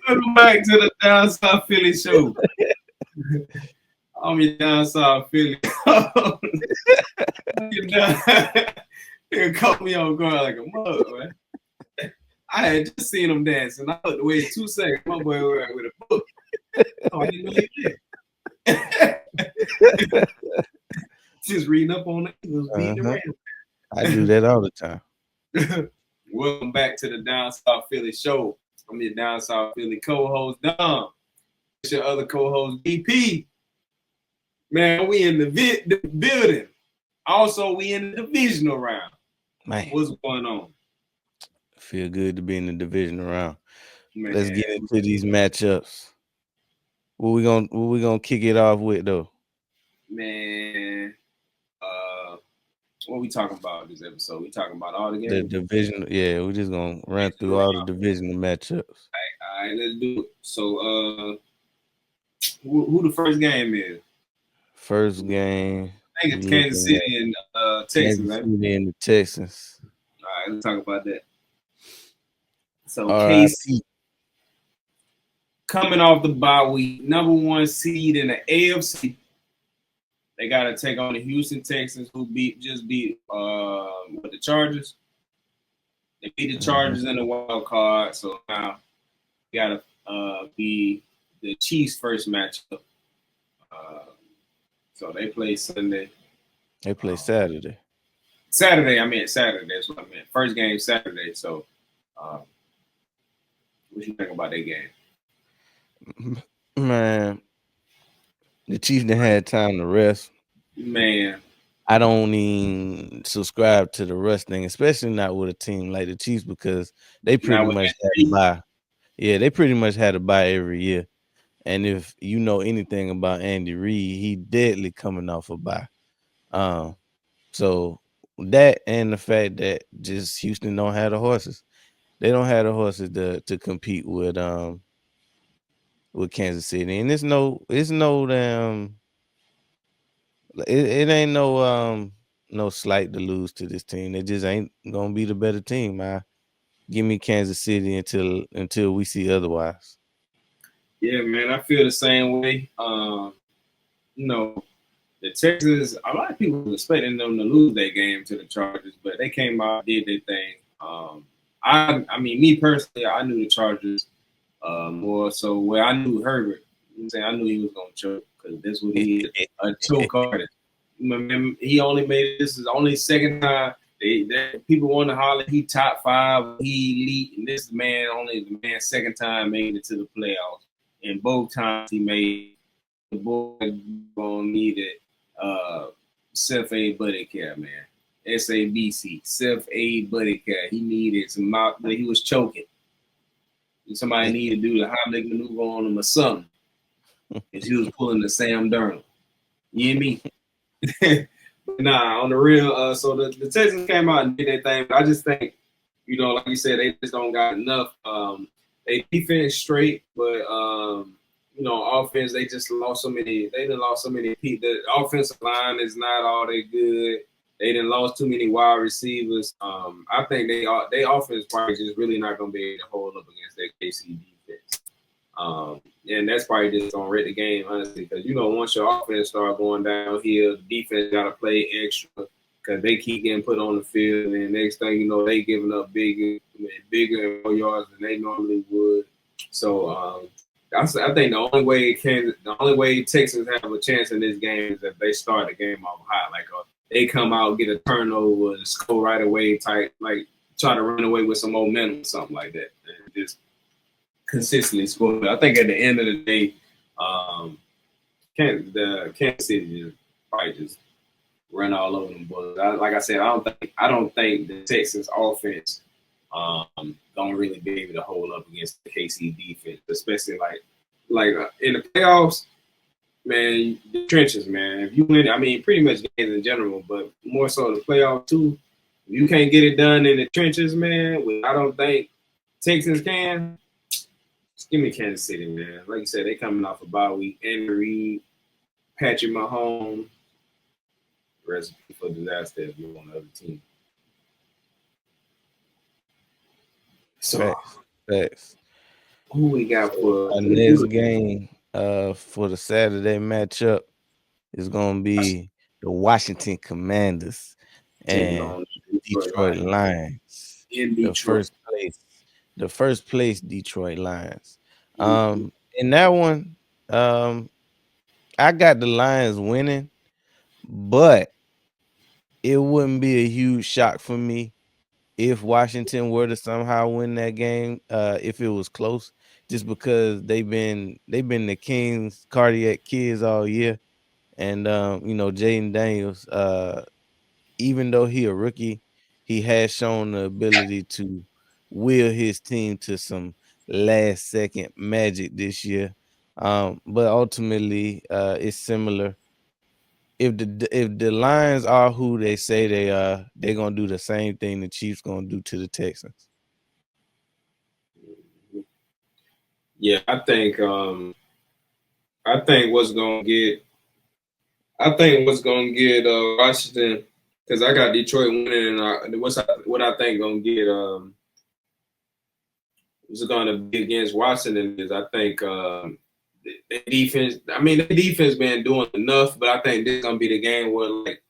Welcome back to the Down South Philly show. I'm your Down South Philly. It caught me on guard like a mug, man. I had just seen him dancing. I looked away 2 seconds. My boy was with a book. Oh, I didn't know he did. Just reading up on it. He was beating around. I do that all the time. Welcome back to the Down South Philly show. I'm your Down South Philly co-host, Dom. It's your other co-host, BP. Man, we in the building. Also, we in the divisional round. Man, what's going on? Feel good to be in the divisional round. Man. Let's get into these matchups. What we gonna kick it off with though? Man, what we talking about this episode? We talking about all the games? The division, yeah. We're just gonna run through all the divisional matchups. All right, let's do it. So, who the first game is? First game, I think it's Kansas City and Texans. Kansas City and the Texans. All right, let's talk about that. So, KC coming off the bye week, number 1 seed in the AFC. They got to take on the Houston Texans, who just beat the Chargers. They beat the Chargers in the wild card, so now got to be the Chiefs' first matchup. So they play Sunday. They play Saturday. Saturday. That's what I meant. First game Saturday. So, what you think about that game? Man, the Chiefs done had time to rest. Man, I don't even subscribe to the rest thing, especially not with a team like the Chiefs, because they pretty much had to buy. Yeah, they pretty much had to buy every year. And if you know anything about Andy Reid, he deadly coming off a bye. So that and the fact that just Houston don't have the horses. They don't have the horses to compete with Kansas City. And it's no damn it ain't no slight to lose to this team. They just ain't gonna be the better team. Give me Kansas City until we see otherwise. Yeah, man, I feel the same way. The Texans, a lot of people were expecting them to lose that game to the Chargers, but they came out, did their thing. I mean, me personally, I knew the Chargers more so where I knew Herbert. I knew he was going to choke because this was a choke artist. He only made this is only second time. People want to holler he top 5, he elite, and this man second time made it to the playoffs. And both times he made the boy needed self-aid buddy care, man. SABC, self-aid buddy care. He needed some mouth, but he was choking. And somebody needed to do the Heimlich maneuver on him or something. And he was pulling the Sam Darnold. You hear me? Nah, on the real, so the Texans came out and did their thing. But I just think, like you said, they just don't got enough. They defense straight, but offense, they just lost so many. They done lost so many people. The offensive line is not all that good. They done lost too many wide receivers. I think they offense probably just really not gonna be able to hold up against that KC defense. And that's probably just gonna wreck the game, honestly, because once your offense start going downhill, the defense gotta play extra because they keep getting put on the field, and next thing you know, they giving up bigger and more yards than they normally would. So I think the only way Texans have a chance in this game is if they start the game off hot, like they come out, get a turnover, and score right away, type like try to run away with some momentum, something like that, and just consistently score. I think at the end of the day, Kansas City just probably just run all over them boys. Like I said, I don't think the Texans offense don't really be able to hold up against the KC defense, especially like in the playoffs. Man, the trenches, man. If you win, I mean, pretty much games in general, but more so the playoffs too. If you can't get it done in the trenches, man, which I don't think Texans can. Just give me Kansas City, man. Like you said, they coming off a bye week. Andy Reid, Patrick Mahomes, recipe for disaster if you're on the other team. So, Facts. Who we got for our next game? For the Saturday matchup is gonna be the Washington Commanders and Detroit Lions. In Detroit. The first place Detroit Lions. In that one, I got the Lions winning, but it wouldn't be a huge shock for me if Washington were to somehow win that game, if it was close, just because they've been the Kings cardiac kids all year. And Jaden Daniels, even though he a rookie, he has shown the ability to will his team to some last second magic this year. But ultimately, it's similar. If the Lions are who they say they are, they're gonna do the same thing the Chiefs gonna do to the Texans. Yeah, I think what's gonna get Washington, because I got Detroit winning, and what I think gonna get what's gonna be against Washington is I think the defense. I mean, the defense been doing enough, but I think this is gonna be the game where like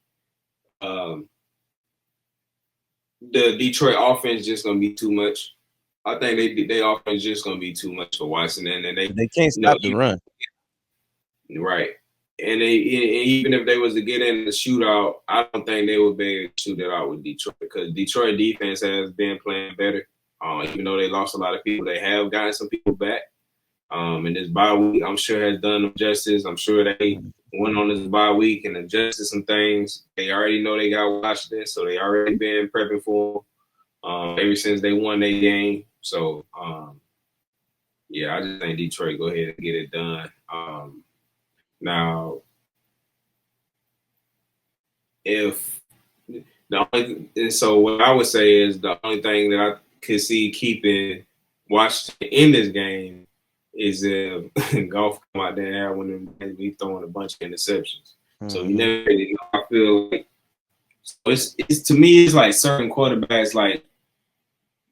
the Detroit offense just gonna be too much. I think they offense just gonna be too much for Washington, and they can't stop the run. Right. And even if they was to get in the shootout, I don't think they would be able to shoot it out with Detroit, because Detroit defense has been playing better. Even though they lost a lot of people, they have gotten some people back. And this bye week, I'm sure has done them justice. I'm sure they went on this bye week and adjusted some things. They already know they got Washington, so they already been prepping for them ever since they won their game. So, yeah, I just think Detroit go ahead and get it done. Now, so what I would say is the only thing that I could see keeping Washington in this game is if Goff come out there when he's throwing a bunch of interceptions. So you never really know. I feel like it's to me, it's like certain quarterbacks, like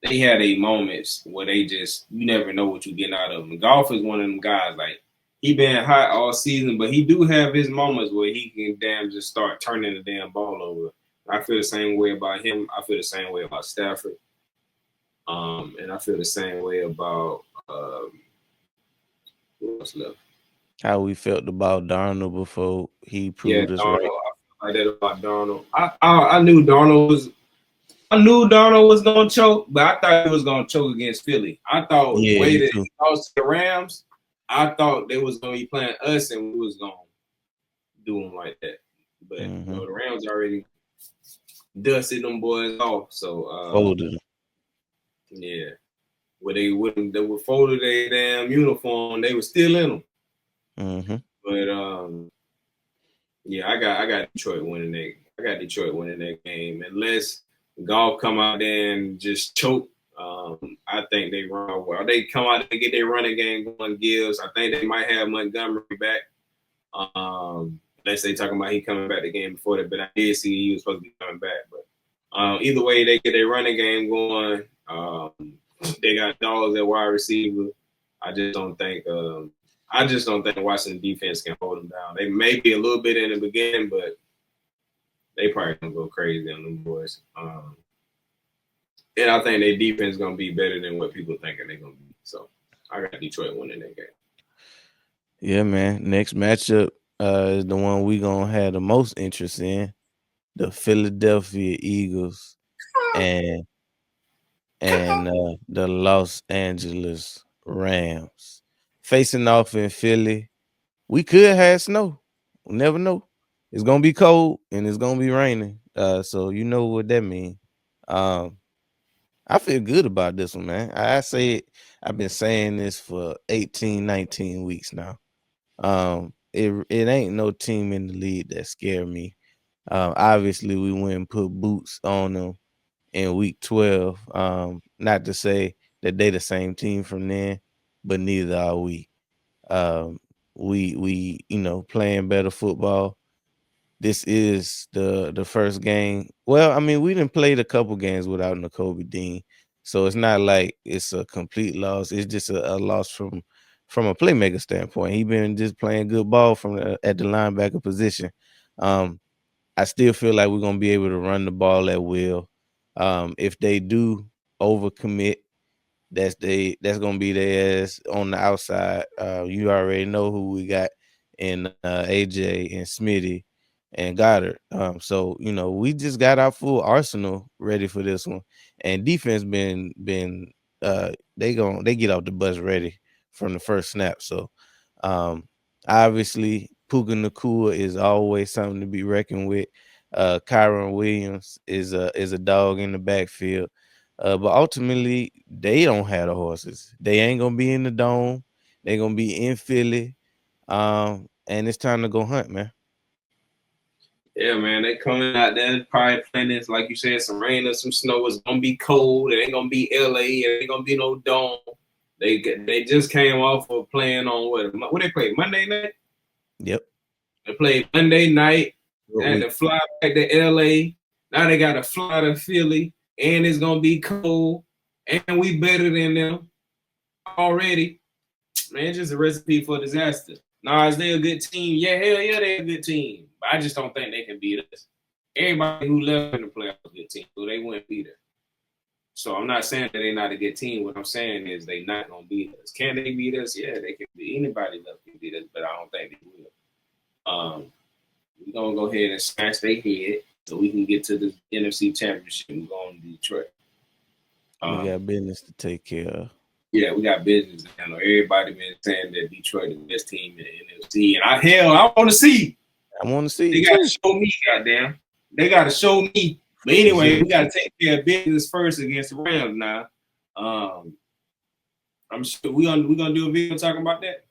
they had a moments where they just, you never know what you're getting out of them. Goff is one of them guys, like he been hot all season, but he do have his moments where he can damn just start turning the damn ball over. I feel the same way about him. I feel the same way about Stafford. And I feel the same way about what's left. How we felt about Darnold before he proved us Darnold, right. I feel like that about Darnold. I knew Darnold was gonna choke, but I thought he was gonna choke against Philly. I thought the way that he lost to the Rams, I thought they was gonna be playing us and we was gonna do them like that. But the Rams already dusted them boys off. So folded them. Yeah. Where they would folded their damn uniform, they were still in them. But yeah, I got Detroit winning that. I got Detroit winning that game. Unless Goff come out there and just choke. I think they run well. They come out and get their running game going, Gibbs. I think they might have Montgomery back. Unless they talking about he coming back the game before that, but I did see he was supposed to be coming back. But either way, they get their running game going. They got dogs at wide receiver. I just don't think Washington defense can hold them down. They may be a little bit in the beginning, but they probably gonna go crazy on them boys. And I think their defense is gonna be better than what people thinking they're gonna be. So I got Detroit winning that game. Yeah, man. Next matchup is the one we gonna have the most interest in: the Philadelphia Eagles and the Los Angeles Rams facing off in Philly. We could have snow. We never know. It's gonna be cold and it's gonna be raining. So you know what that means. Um, I feel good about this one, man. I say it. I've been saying this for 18, 19 weeks now. It ain't no team in the league that scare me. Obviously, we went and put boots on them in week 12. Not to say that they the same team from then, but neither are we. Um, we playing better football. This is the first game. Well, I mean, we didn't play a couple games without N'Kobe Dean, so it's not like it's a complete loss. It's just a loss from a playmaker standpoint. He been just playing good ball at the linebacker position. Um, I still feel like we're gonna be able to run the ball at will. If they do overcommit, that's gonna be their ass on the outside. You already know who we got in AJ and Smitty and Goddard. So we just got our full arsenal ready for this one. And defense been they get off the bus ready from the first snap. So um obviously Puka Nakua is always something to be reckoned with. Kyron Williams is a dog in the backfield. But ultimately, they don't have the horses. They ain't gonna be in the dome. They gonna be in Philly. And it's time to go hunt, man. Yeah, man, they coming out there probably playing this, like you said, some rain or some snow. It's gonna be cold. It ain't gonna be LA. It ain't gonna be no dome. They just came off of playing on what they played Monday night. Yep. They played Monday night. Good They had week. to fly back to LA. Now they got to fly to Philly, and it's gonna be cold. And we better than them already. Man, it's just a recipe for disaster. Nah, is they a good team? Yeah, hell yeah, they're a good team. But I just don't think they can beat us. Everybody who left in the playoffs is a good team, so they wouldn't beat us. So I'm not saying that they're not a good team. What I'm saying is they not gonna beat us. Can they beat us? Yeah, they can beat anybody left can beat us, but I don't think they will. We're gonna go ahead and smash their head so we can get to the NFC Championship and go on to Detroit. We got business to take care of. Yeah, we got business. I know everybody been saying that Detroit is the best team in the NFC, and I want to see. I want to see. They got to show me, goddamn. They got to show me. But anyway, we got to take care of business first against the Rams now. I'm sure we're gonna do a video talking about that,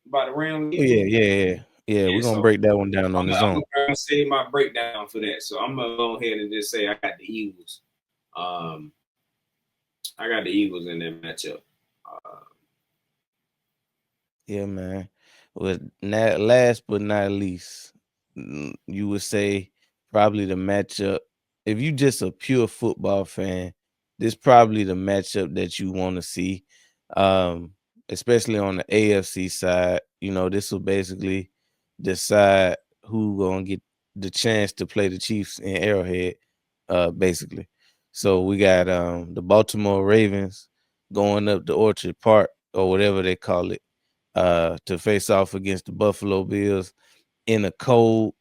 about the Rams. Oh, yeah. We're gonna break that one down on its own. I'm gonna say my breakdown for that. So I'm gonna go ahead and just say I got the Eagles. I got the Eagles in that matchup. Yeah, man. Well, last but not least, you would say probably the matchup. If you just a pure football fan, this probably the matchup that you want to see. Especially on the AFC side. This will basically decide who gonna get the chance to play the Chiefs in Arrowhead, basically. So we got the Baltimore Ravens going up to Orchard Park or whatever they call it, to face off against the Buffalo Bills in a cold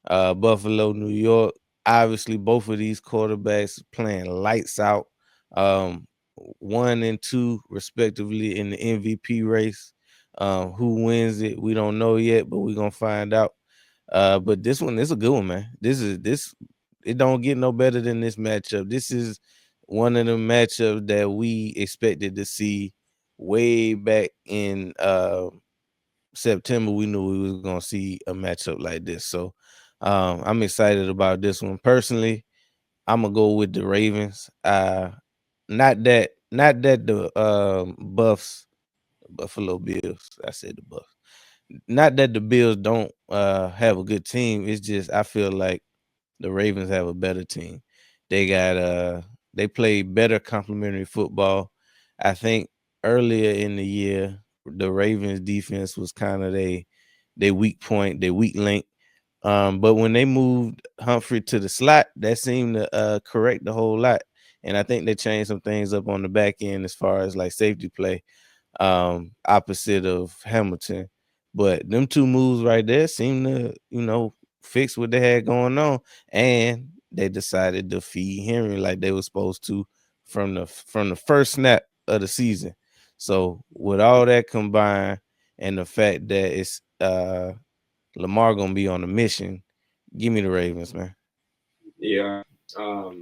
Buffalo, New York. Obviously, both of these quarterbacks playing lights out, um, 1 and 2 respectively in the MVP race. Who wins it, we don't know yet, but we're gonna find out. But this one is a good one, man. This it don't get no better than this matchup. This is one of the matchups that we expected to see way back in September. We knew we was gonna see a matchup like this. So I'm excited about this one. Personally, I'm gonna go with the Ravens. Not that the Buffalo Bills. I said the Buffs. Not that the Bills don't have a good team. It's just I feel like the Ravens have a better team. They play better complementary football. I think earlier in the year, the Ravens defense was kind of they weak point, they weak link. But when they moved Humphrey to the slot, that seemed to correct the whole lot. And I think they changed some things up on the back end as far as like safety play, opposite of Hamilton. But them two moves right there seem to, fix what they had going on, and they decided to feed Henry like they were supposed to from the first snap of the season. So with all that combined, and the fact that it's Lamar gonna be on a mission, give me the Ravens, man. Yeah, I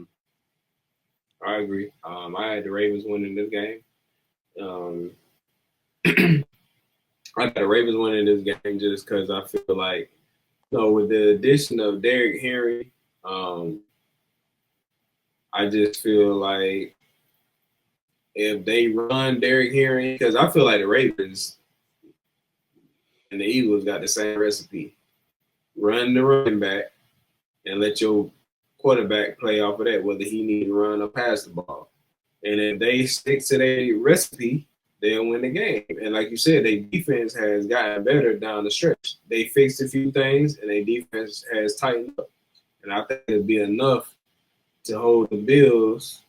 agree. I had the Ravens winning this game. Um, I got the Ravens winning this game just because I feel like, with the addition of Derrick Henry, I just feel like if they run Derrick Henry, because I feel like the Ravens and the Eagles got the same recipe: run the running back and let your quarterback play off of that, whether he need to run or pass the ball. And if they stick to their recipe, they'll win the game. And like you said, their defense has gotten better down the stretch. They fixed a few things, and their defense has tightened up. And I think it'll be enough to hold the Bills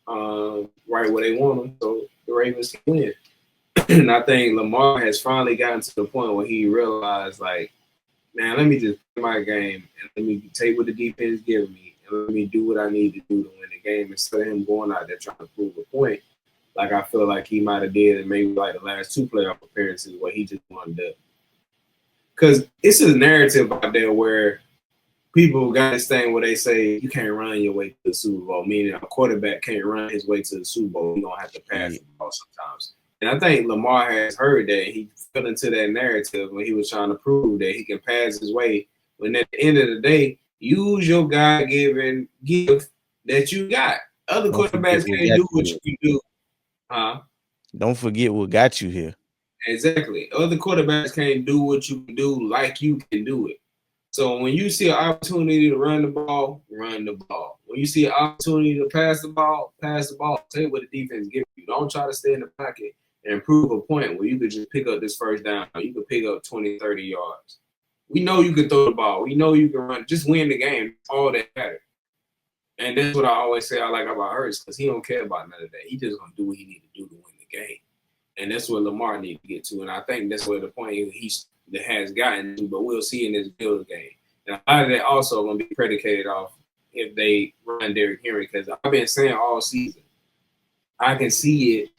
right where they want them, so the Ravens can win. And I think Lamar has finally gotten to the point where he realized, like, man, let me just play my game and let me take what the defense gives me and let me do what I need to do to win the game instead of him going out there trying to prove a point. Like I feel like he might have did in maybe like the last two playoff appearances where he just wanted to. Because it's a narrative out there where people got this thing where they say you can't run your way to the Super Bowl, meaning a quarterback can't run his way to the Super Bowl. You're going to have to pass the ball sometimes. And I think Lamar has heard that. He fell into that narrative when he was trying to prove that he can pass his way. When at the end of the day, use your God-given gift that you got. Other quarterbacks can't do what you can do. Don't forget what got you here. Exactly. Other quarterbacks can't do what you can do like you can do it. So when you see an opportunity to run the ball, run the ball. When you see an opportunity to pass the ball, pass the ball. Take what the defense gives you. Don't try to stay in the pocket and prove a point where you could just pick up this first down. You could pick up 20, 30 yards. We know you can throw the ball. We know you can run. Just win the game. All that matters. And that's what I always say I like about Hurts, because he don't care about none of that. He just going to do what he need to do to win the game. And that's what Lamar needs to get to. And I think that's where the point that has gotten to, but we'll see in this Bills game. And a lot of that also going to be predicated off if they run Derrick Henry, because I've been saying all season, I can see it,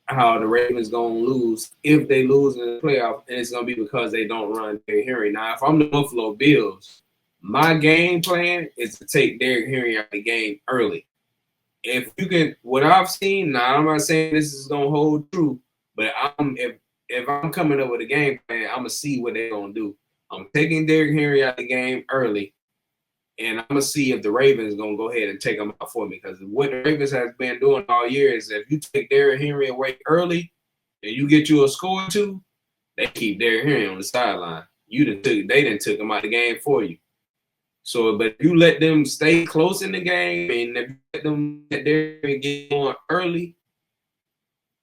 how the Ravens going to lose if they lose in the playoff, and it's going to be because they don't run Derrick Henry. Now, if I'm the Buffalo Bills, my game plan is to take Derrick Henry out of the game early. If you can, what I've seen, now I'm not saying this is going to hold true, but if I'm coming up with a game plan, I'm going to see what they're going to do. I'm taking Derrick Henry out of the game early, and I'm going to see if the Ravens going to go ahead and take him out for me. Because what the Ravens has been doing all year is if you take Derrick Henry away early and you get you a score or two, they keep Derrick Henry on the sideline. They didn't took him out of the game for you. So, but if you let them stay close in the game and if you let them get on early,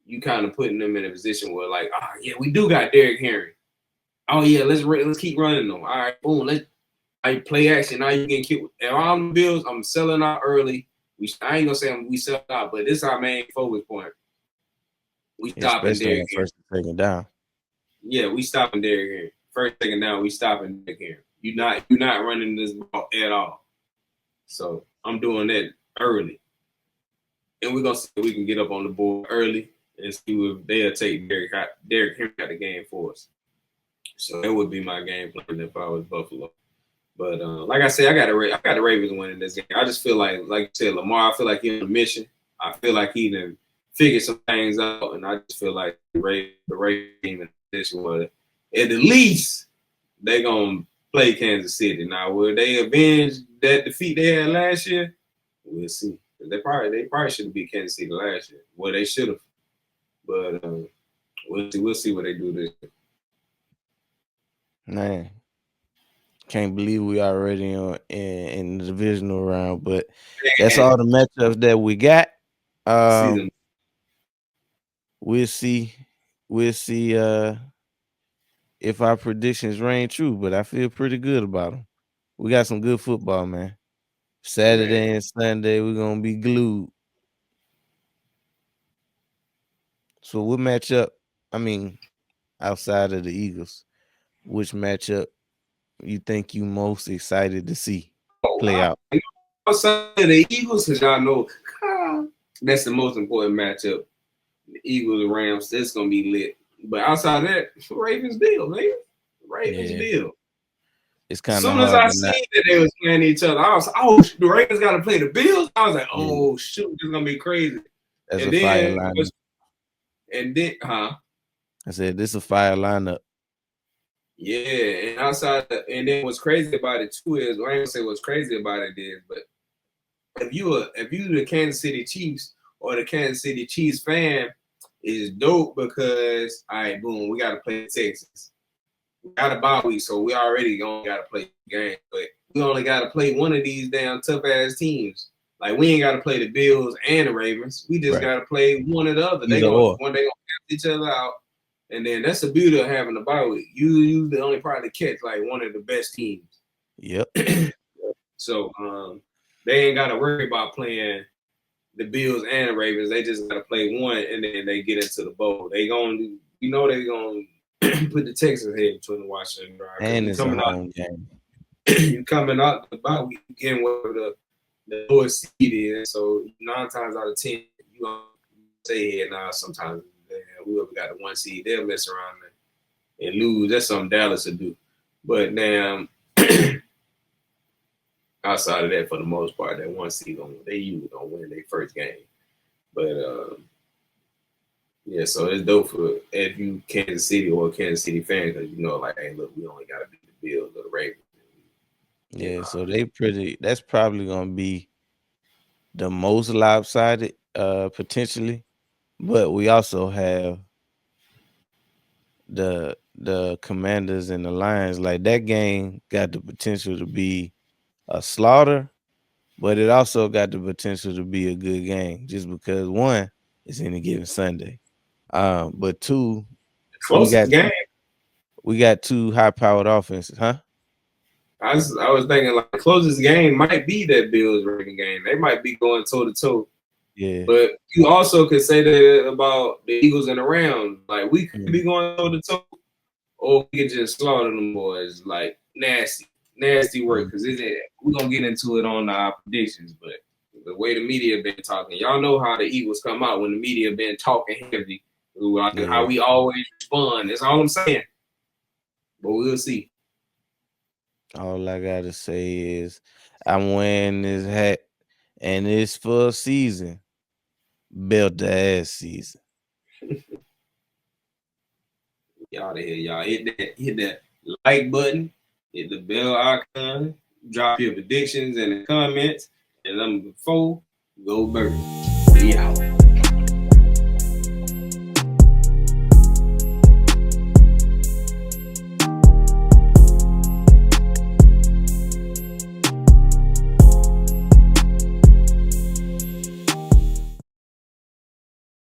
you kind of putting them in a position where, like, yeah, we do got Derrick Henry. Oh yeah, let's keep running them. All right, boom, let's play action. Now you can keep. If I'm the Bills, I'm selling out early. I ain't gonna say we sell out, but this is our main focus point. We stopping Derrick Henry. First and second down. Yeah, we stopping Derrick Henry. First, second down, we stopping Derrick Henry. You're not running this ball at all. So I'm doing that early, and we're gonna see if we can get up on the board early and see if they'll take Derrick Henry out the game for us. So that would be my game plan if I was Buffalo. But like I said, I got the Ravens winning this game. I just feel like you said, Lamar, I feel like he's on a mission. I feel like he done figured some things out, and I just feel like the Ravens team in this one, at the least, they're going to play Kansas City. Now, will they avenge that defeat they had last year? We'll see. They probably should have beat Kansas City last year. Well, they should have. But we'll see what they do this year. Man, can't believe we already in the divisional round, but that's all the matchups that we got. We'll see if our predictions reign true, but I feel pretty good about them. We got some good football, man. Saturday and Sunday, we're gonna be glued. So what matchup? I mean, outside of the Eagles, which matchup you think you most excited to see play out? Outside of the Eagles, because y'all know that's the most important matchup. The Eagles and Rams, that's gonna be lit. But outside of that, Ravens deal, man. Ravens deal. It's kind of hard. As soon as I seen that they was playing each other, I was, oh, the Ravens got to play the Bills. I was like, oh shoot, this is gonna be crazy. That's and a fire lineup. And then, I said this is a fire lineup. Yeah, and outside, and then what's crazy about it too is, I ain't gonna say what's crazy about it is, but if you the Kansas City Chiefs or the Kansas City Chiefs fan, is dope because all right, boom, we got to play Texas. We got a bye week, so we already only got to play the game, but we only got to play one of these damn tough ass teams. Like we ain't got to play the Bills and the Ravens. We just got to play one or the other. They gonna cancel each other out, and then that's the beauty of having a bye week. You the only probably catch like one of the best teams. Yep. So they ain't got to worry about playing the Bills and the Ravens. They just got to play one, and then they get into the bowl. They gonna, they gonna put the Texans head between Washington Drive. And it's a home game. You coming out the bye week again where the lowest seed is. So 9 times out of 10, you gonna stay here now. Sometimes whoever got the 1 seed, they'll mess around and lose. That's something Dallas will do. But now, outside of that, for the most part, that 1 seed they usually gonna win their first game. But yeah, so it's dope for if you Kansas City or Kansas City fan because you know, like, hey, look, we only gotta beat the Bills or the Ravens. Yeah, so that's probably gonna be the most lopsided, potentially. But we also have the Commanders and the Lions. Like that game got the potential to be a slaughter, but it also got the potential to be a good game just because one, it's any given Sunday. But two, we got 2 high-powered offenses, huh? I was thinking like the closest game might be that Bills Ravens game. They might be going toe to toe. Yeah. But you also could say that about the Eagles and the Rams. Like we could be going toe to toe, or we could just slaughter them boys. Like nasty work. Because we're gonna get into it on our predictions. But the way the media been talking, y'all know how the Eagles come out when the media been talking heavy. How we always respond. That's all I'm saying. But we'll see. All I gotta say is I'm wearing this hat, and it's for a season. Belt the ass season. Y'all to here, y'all hit that like button, hit the bell icon, drop your predictions in the comments, and number 4, go Birds. We out.